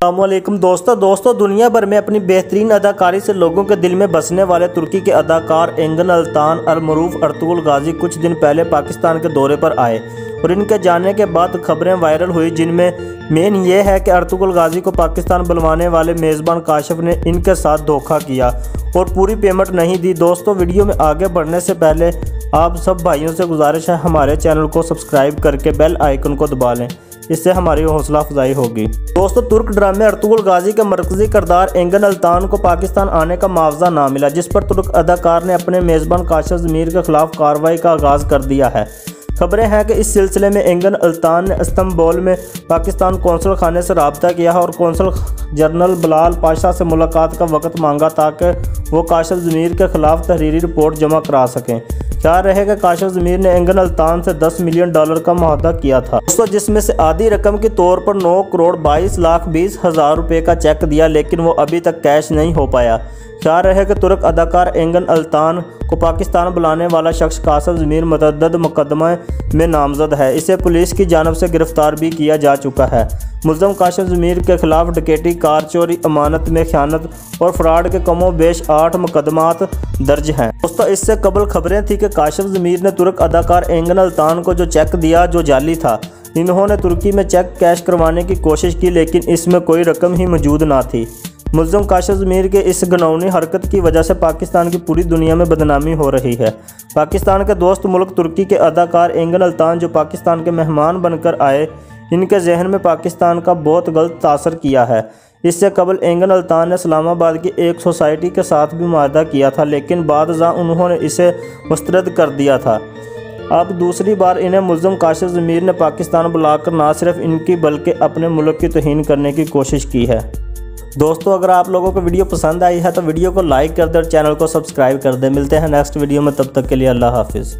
अस्सलामुअलैकुम दोस्तों दुनिया भर में अपनी बेहतरीन अदाकारी से लोगों के दिल में बसने वाले तुर्की के अदाकार एंगन अल्तान अल-मरूफ अर्तुगरुल गाजी कुछ दिन पहले पाकिस्तान के दौरे पर आए और इनके जाने के बाद खबरें वायरल हुई, जिनमें मेन ये है कि अर्तुगरुल गाजी को पाकिस्तान बुलवाने वाले मेज़बान काशिफ ने इनके साथ धोखा किया और पूरी पेमेंट नहीं दी। दोस्तों, वीडियो में आगे बढ़ने से पहले आप सब भाइयों से गुजारिश है हमारे चैनल को सब्सक्राइब करके बेल आइकन को दबा लें, इससे हमारी हौसला अफजाई होगी। दोस्तों, तुर्क ड्रामे अर्तुगरुल गाजी के मरकजी किरदार एंगन अल्तान को पाकिस्तान आने का मुआवजा ना मिला, जिस पर तुर्क अदाकार ने अपने मेज़बान काशिफ ज़मीर के खिलाफ कार्रवाई का आगाज़ कर दिया है। खबरें हैं कि इस सिलसिले में एंगन अल्तान ने इस्तांबुल में पाकिस्तान कौंसल खाने से रब्ता किया है और कौंसल जनरल बिलाल पाशा से मुलाकात का वक्त मांगा ताकि वो काशिफ ज़मीर के खिलाफ तहरीरी रिपोर्ट जमा करा सकें। ख्याल रहे कि काशिफ ज़मीर ने एंगन अल्तान से $10 मिलियन का मुआहदा किया था दोस्तों, जिसमें से आधी रकम के तौर पर 9,22,20,000 रुपये का चेक दिया, लेकिन वो अभी तक कैश नहीं हो पाया। ख्याल रहे कि तुर्क अदाकार एंगन अल्तान को पाकिस्तान बुलाने वाला शख्स काशिफ ज़मीर मुतअद्दिद मुकदमे में नामजद है। इसे पुलिस की जानिब से गिरफ्तार भी किया जा चुका है। मुल्ज़म काशिफ ज़मीर के खिलाफ डकैती, कार चोरी, अमानत में ख़यानत और फ्रॉड के कमो बेश 8 मुकदमात दर्ज हैं। दोस्तों, इससे कबल खबरें थी कि काशिफ ज़मीर ने तुर्क अदाकार एंगन अल्तान को जो चेक दिया जो जाली था। इन्होंने तुर्की में चेक कैश करवाने की कोशिश की, लेकिन इसमें कोई रकम ही मौजूद ना थी। मुल्ज़म काशिफ ज़मीर के इस घिनौनी हरकत की वजह से पाकिस्तान की पूरी दुनिया में बदनामी हो रही है। पाकिस्तान के दोस्त मुल्क तुर्की के अदाकार एंगन अल्तान जो पाकिस्तान के मेहमान बनकर आए, इनके जहन में पाकिस्तान का बहुत गलत तासर किया है। इससे कबल एंगन अल्तान ने इस्लामाबाद की एक सोसाइटी के साथ भी मुआहदा किया था, लेकिन बादशाह उन्होंने इसे मुस्तरद कर दिया था। अब दूसरी बार इन्हें मुल्ज़म काशिफ ज़मीर ने पाकिस्तान बुलाकर ना सिर्फ इनकी बल्कि अपने मुल्क की तौहीन करने की कोशिश की है। दोस्तों, अगर आप लोगों को वीडियो पसंद आई है तो वीडियो को लाइक कर दें और चैनल को सब्सक्राइब कर दें। मिलते हैं नेक्स्ट वीडियो में, तब तक के लिए अल्लाह हाफिज़।